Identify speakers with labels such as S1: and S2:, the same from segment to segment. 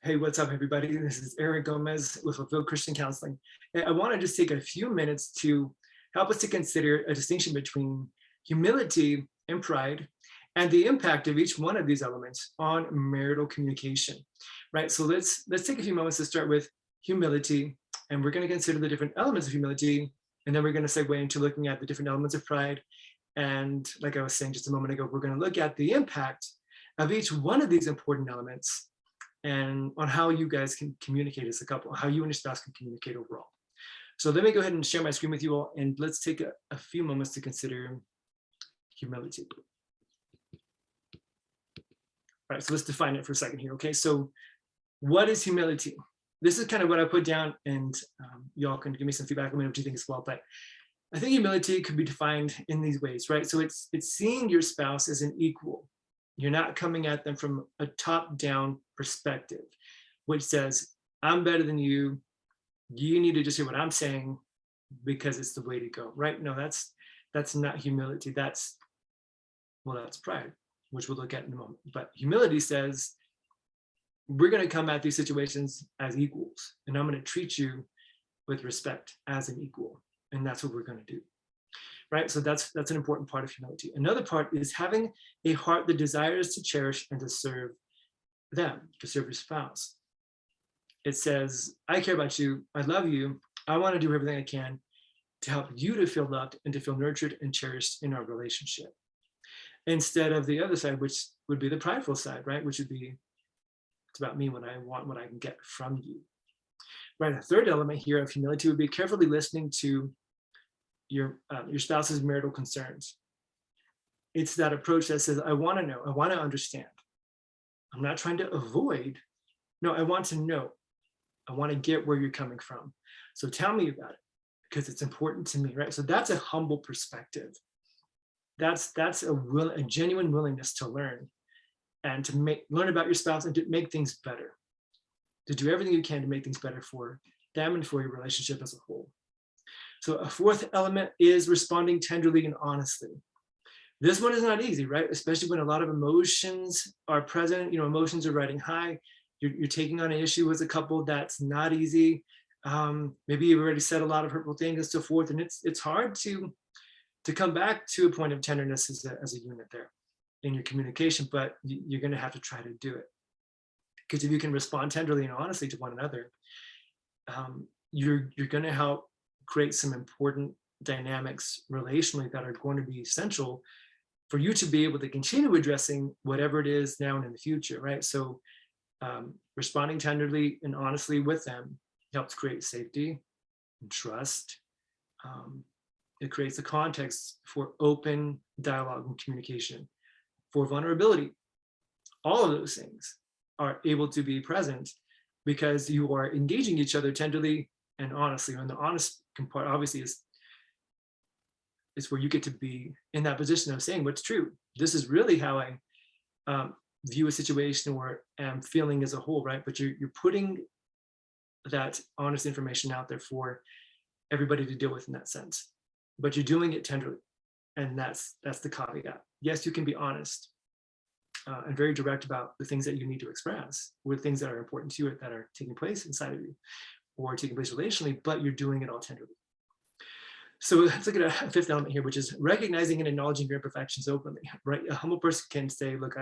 S1: Hey, what's up, everybody? This is Eric Gomez with Fulfilled Christian Counseling. And I want to just take a few minutes to help us to consider a distinction between humility and pride and the impact of each one of these elements on marital communication, right? So let's take a few moments to start with humility, and we're going to consider the different elements of humility, and then we're going to segue into looking at the different elements of pride. And like I was saying just a moment ago, we're going to look at the impact of each one of these important elements and on how you guys can communicate as a couple, how you and your spouse can communicate overall. So let me go ahead and share my screen with you all, and let's take a few moments to consider humility. All right, so let's define it for a second here, okay? So what is humility? This is kind of what I put down, and y'all can give me some feedback. Let me know what you think as well. But I think humility could be defined in these ways, right? So it's seeing your spouse as an equal. You're not coming at them from a top-down perspective, which says, I'm better than you. You need to just hear what I'm saying because it's the way to go, right? No, that's not humility. That's pride, which we'll look at in a moment. But humility says, we're going to come at these situations as equals, and I'm going to treat you with respect as an equal. And that's what we're going to do. Right? So that's an important part of humility. Another part is having a heart that desires to cherish and to serve them, to serve your spouse. It says, I care about you. I love you. I want to do everything I can to help you to feel loved and to feel nurtured and cherished in our relationship. Instead of the other side, which would be the prideful side, right? Which would be, it's about me, what I want, what I can get from you. Right? A third element here of humility would be carefully listening to your spouse's marital concerns. It's that approach that says, I want to know, I want to understand. I'm not trying to avoid. No, I want to know. I want to get where you're coming from. So tell me about it because it's important to me, right? So that's a humble perspective. That's a genuine willingness to learn and to learn about your spouse and to make things better, to do everything you can to make things better for them and for your relationship as a whole. So a fourth element is responding tenderly and honestly. This one is not easy, right? Especially when a lot of emotions are present, emotions are riding high. You're taking on an issue as a couple that's not easy. Maybe you've already said a lot of hurtful things and so forth. And it's hard to come back to a point of tenderness as a unit there in your communication, but you're going to have to try to do it. Because if you can respond tenderly and honestly to one another, you're going to help create some important dynamics relationally that are going to be essential for you to be able to continue addressing whatever it is now and in the future, right? So responding tenderly and honestly with them helps create safety and trust. It creates a context for open dialogue and communication, for vulnerability. All of those things are able to be present because you are engaging each other tenderly and honestly. And the honest part obviously is where you get to be in that position of saying what's true. This is really how I view a situation or am feeling as a whole, right? But you're putting that honest information out there for everybody to deal with in that sense. But you're doing it tenderly. And that's the caveat. Yes, you can be honest and very direct about the things that you need to express or things that are important to you that are taking place inside of you or taking place relationally, but you're doing it all tenderly. So let's look at a fifth element here, which is recognizing and acknowledging your imperfections openly, right? A humble person can say, look,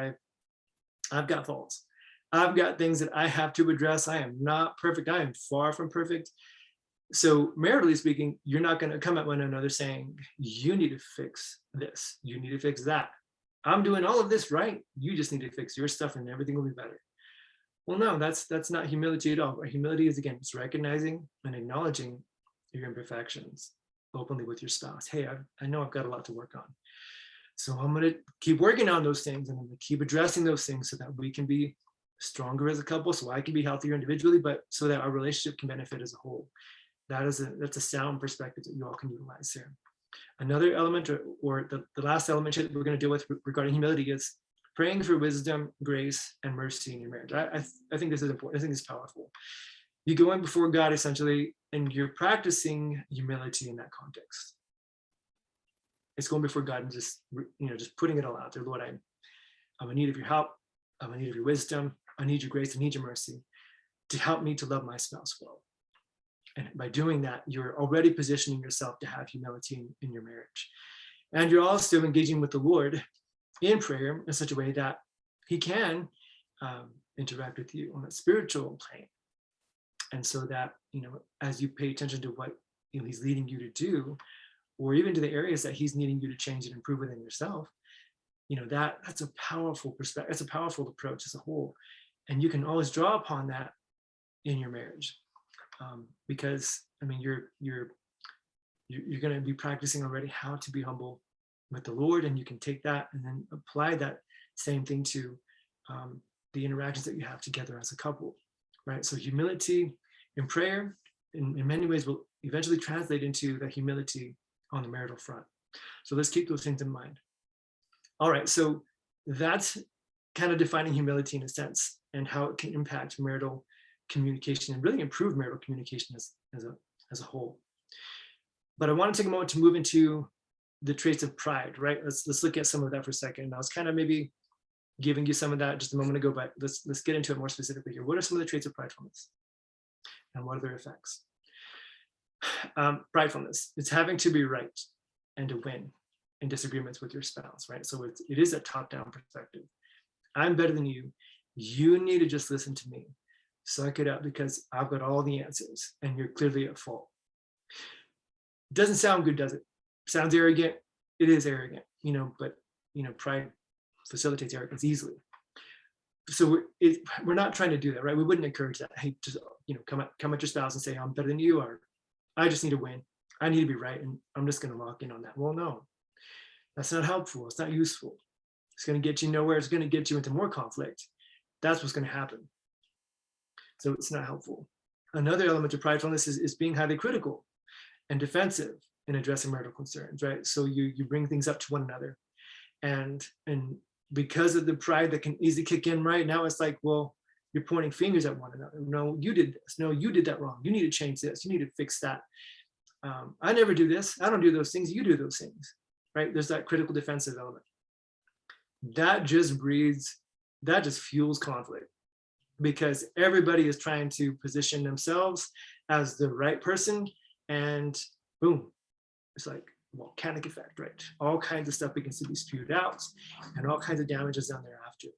S1: I've got faults. I've got things that I have to address. I am not perfect. I am far from perfect. So maritally speaking, you're not going to come at one another saying, you need to fix this. You need to fix that. I'm doing all of this right. You just need to fix your stuff and everything will be better. Well, no, that's not humility at all. Humility is, again, it's recognizing and acknowledging your imperfections openly with your spouse. Hey, I know I've got a lot to work on. So I'm going to keep working on those things and I'm going to keep addressing those things so that we can be stronger as a couple, so I can be healthier individually, but so that our relationship can benefit as a whole. That's a sound perspective that you all can utilize there. Another element, or the last element that we're going to deal with regarding humility is praying for wisdom, grace, and mercy in your marriage. I think this is important. I think it's powerful. You go in before God essentially, and you're practicing humility in that context. It's going before God and just putting it all out there. Lord, I'm in need of your help. I'm in need of your wisdom. I need your grace. I need your mercy. to help me to love my spouse well. And by doing that, you're already positioning yourself to have humility in your marriage. And you're also engaging with the Lord in prayer in such a way that he can interact with you on a spiritual plane. And so that, as you pay attention to what he's leading you to do, or even to the areas that he's needing you to change and improve within yourself, that's a powerful perspective. That's a powerful approach as a whole. And you can always draw upon that in your marriage. Because you're going to be practicing already how to be humble with the Lord, and you can take that and then apply that same thing to the interactions that you have together as a couple, right? So humility in prayer, in many ways, will eventually translate into the humility on the marital front. So let's keep those things in mind. All right, so that's kind of defining humility in a sense, and how it can impact marital communication and really improve marital communication as a whole. But I want to take a moment to move into the traits of pride, right? Let's look at some of that for a second. I was kind of maybe giving you some of that just a moment ago, but let's get into it more specifically here. What are some of the traits of pridefulness, and what are their effects? Pridefulness, it's having to be right and to win in disagreements with your spouse, right? So it is a top-down perspective. I'm better than you. You need to just listen to me. Suck it up because I've got all the answers and you're clearly at fault. Doesn't sound good, does it? Sounds arrogant. It is arrogant, but pride facilitates arrogance easily. So we're not trying to do that, right? We wouldn't encourage that. Hey, just come at your spouse and say, I'm better than you, or I just need to win. I need to be right, and I'm just going to lock in on that. Well, no, that's not helpful. It's not useful. It's going to get you nowhere. It's going to get you into more conflict. That's what's going to happen. So it's not helpful. Another element of pridefulness is being highly critical and defensive in addressing marital concerns, right? So you bring things up to one another, and because of the pride that can easily kick in, right now, it's like, well, you're pointing fingers at one another. No, you did this. No, you did that wrong. You need to change this. You need to fix that. I never do this. I don't do those things. You do those things, right? There's that critical defensive element. That just fuels conflict, because everybody is trying to position themselves as the right person, and boom, it's like volcanic effect, right? All kinds of stuff begins to be spewed out, and all kinds of damages done thereafter.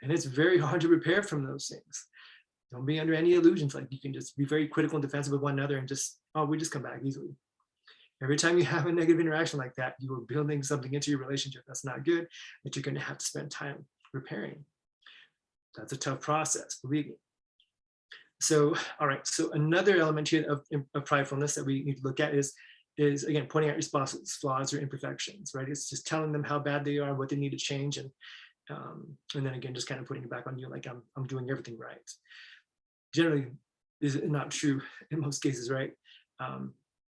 S1: And it's very hard to repair from those things. Don't be under any illusions like you can just be very critical and defensive of one another and we just come back easily. Every time you have a negative interaction like that, you are building something into your relationship that's not good, that you're going to have to spend time repairing. That's a tough process, believe me. So, all right. So another element here of pridefulness that we need to look at is again, pointing out your spouse's flaws or imperfections, right? It's just telling them how bad they are, what they need to change. And then again, just kind of putting it back on you, like I'm doing everything right. Generally, is not true in most cases, right?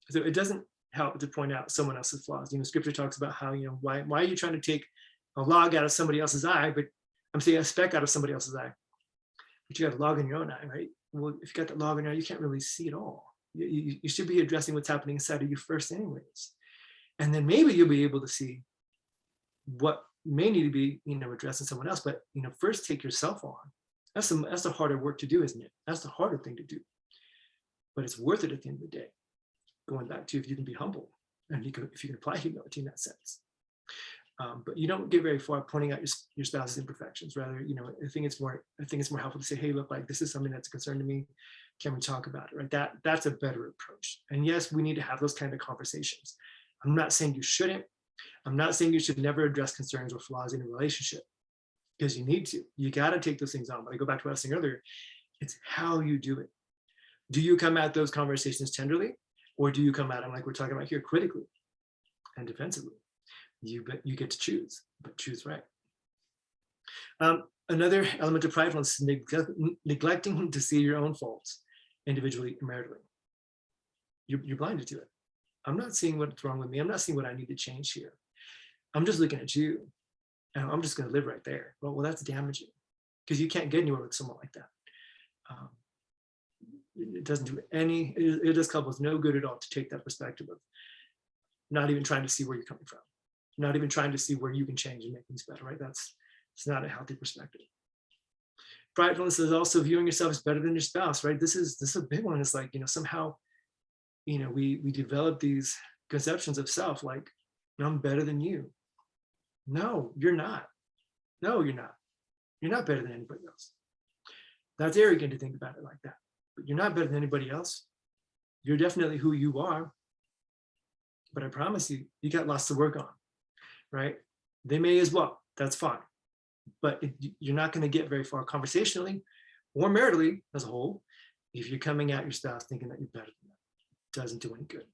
S1: So it doesn't help to point out someone else's flaws. Scripture talks about how, why are you trying to take a log out of somebody else's eye, but I'm saying a speck out of somebody else's eye, but you got a log in your own eye, right? Well, if you got that log in your eye, you can't really see it all. You should be addressing what's happening inside of you first anyways. And then maybe you'll be able to see what may need to be, addressed in someone else, but, first take yourself on. That's the harder work to do, isn't it? That's the harder thing to do. But it's worth it at the end of the day. Going back to if you can be humble and if you can apply humility in that sense. But you don't get very far pointing out your spouse's imperfections. Rather, I think it's more helpful to say, hey, look, like this is something that's a concern to me. Can we talk about it? Right? That's a better approach. And yes, we need to have those kind of conversations. I'm not saying you shouldn't. I'm not saying you should never address concerns or flaws in a relationship, because you need to. You got to take those things on. But I go back to what I was saying earlier. It's how you do it. Do you come at those conversations tenderly, or do you come at them like we're talking about here, critically and defensively? You get to choose, but choose right. Another element of pridefulness is neglecting to see your own faults individually and maritally. You're blinded to it. I'm not seeing what's wrong with me. I'm not seeing what I need to change here. I'm just looking at you, and I'm just going to live right there. Well, that's damaging, because you can't get anywhere with someone like that. It doesn't do it does couples no good at all to take that perspective of not even trying to see where you're coming from, not even trying to see where you can change and make things better, right? It's not a healthy perspective. Pridefulness is also viewing yourself as better than your spouse, right? This is a big one. It's like, somehow, we develop these conceptions of self, like, I'm better than you. No, you're not. No, you're not. You're not better than anybody else. That's arrogant to think about it like that. But you're not better than anybody else. You're definitely who you are. But I promise you, you got lots to work on, right? They may as well. That's fine. But you're not going to get very far conversationally or maritally as a whole if you're coming at your spouse thinking that you're better than them. It doesn't do any good.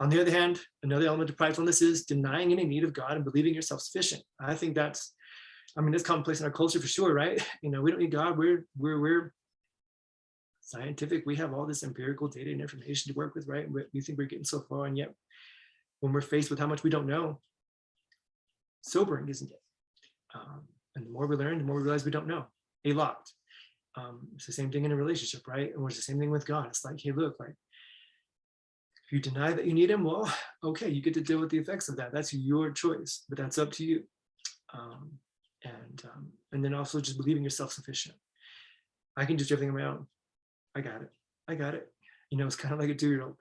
S1: On the other hand, another element of pridefulness is denying any need of God and believing you're self-sufficient. I think that's commonplace in our culture for sure, right? We don't need God. We're scientific. We have all this empirical data and information to work with, right? We think we're getting so far, and yet when we're faced with how much we don't know, sobering, isn't it? And the more we learn, the more we realize we don't know a lot. It's the same thing in a relationship, right? And it's the same thing with God. It's like, hey, look, like, if you deny that you need him, well, okay, you get to deal with the effects of that. That's your choice, but that's up to you. And then also just believing you're self-sufficient. I can do everything on my own. I got it. I got it. It's kind of like a 2-year-old.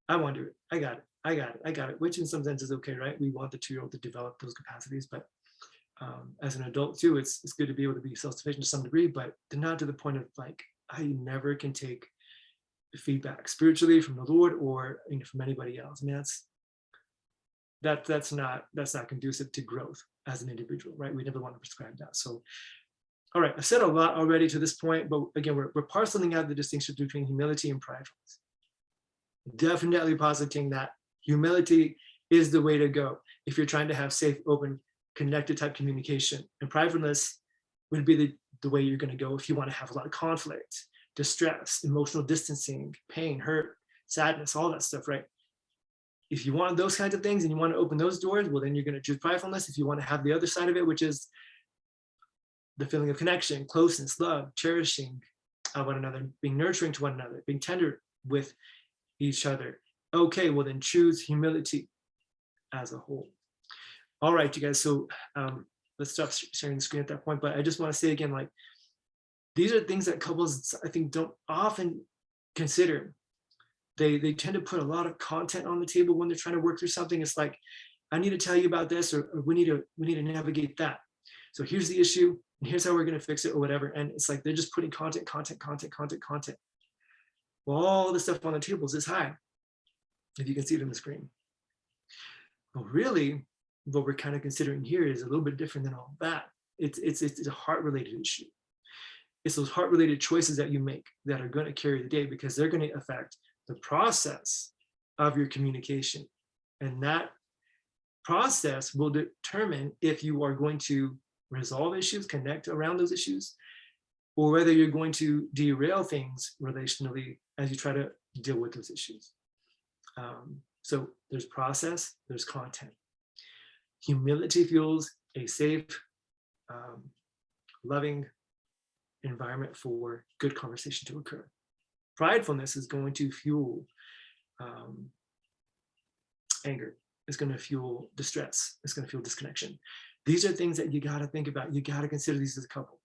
S1: I want to do it. I got it. I got it. I got it. Which in some sense is okay, right? We want the 2-year-old to develop those capacities, but as an adult too, it's good to be able to be self-sufficient to some degree, but not to the point of like, I never can take feedback spiritually from the Lord or from anybody else. I mean, that's not conducive to growth as an individual, right? We never want to prescribe that. So, all right, I've said a lot already to this point, but again, we're parceling out the distinction between humility and pridefulness. Definitely positing that humility is the way to go if you're trying to have safe, open, connected type communication. And pridefulness would be the way you're going to go if you want to have a lot of conflict, distress, emotional distancing, pain, hurt, sadness, all that stuff, right? If you want those kinds of things and you want to open those doors, well, then you're going to choose pridefulness. If you want to have the other side of it, which is the feeling of connection, closeness, love, cherishing one another, being nurturing to one another, being tender with each other, okay, well, then choose humility as a whole. All right, you guys, so let's stop sharing the screen at that point. But I just want to say again, like, these are things that couples, I think, don't often consider. They tend to put a lot of content on the table when they're trying to work through something. It's like, I need to tell you about this, or we need to navigate that. So here's the issue, and here's how we're going to fix it, or whatever. And it's like they're just putting content. Well, all the stuff on the table is this high, if you can see it on the screen. Well, really, what we're kind of considering here is a little bit different than all that. It's a heart-related issue. It's those heart-related choices that you make that are going to carry the day, because they're going to affect the process of your communication. And that process will determine if you are going to resolve issues, connect around those issues, or whether you're going to derail things relationally as you try to deal with those issues. So there's process, there's content. Humility fuels a safe, loving environment for good conversation to occur. Pridefulness is going to fuel anger. It's going to fuel distress. It's going to fuel disconnection. These are things that you got to think about. You got to consider these as a couple.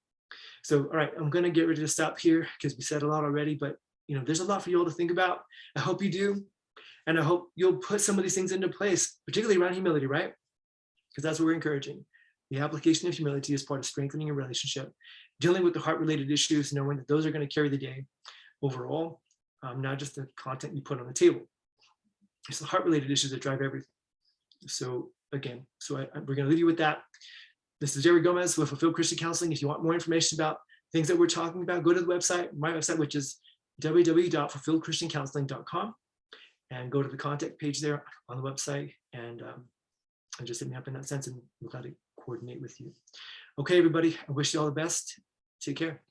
S1: So, all right, I'm going to get ready to stop here because we said a lot already, but there's a lot for you all to think about. I hope you do. And I hope you'll put some of these things into place, particularly around humility, right? Because that's what we're encouraging. The application of humility is part of strengthening a relationship, dealing with the heart-related issues, knowing that those are going to carry the day overall, not just the content you put on the table. It's the heart-related issues that drive everything. So again, we're going to leave you with that. This is Jerry Gomez with Fulfilled Christian Counseling. If you want more information about things that we're talking about, go to the website, my website, which is www.fulfilledchristiancounseling.com, and go to the contact page there on the website, and just hit me up in that sense, and we'll glad to coordinate with you. Okay, everybody, I wish you all the best. Take care.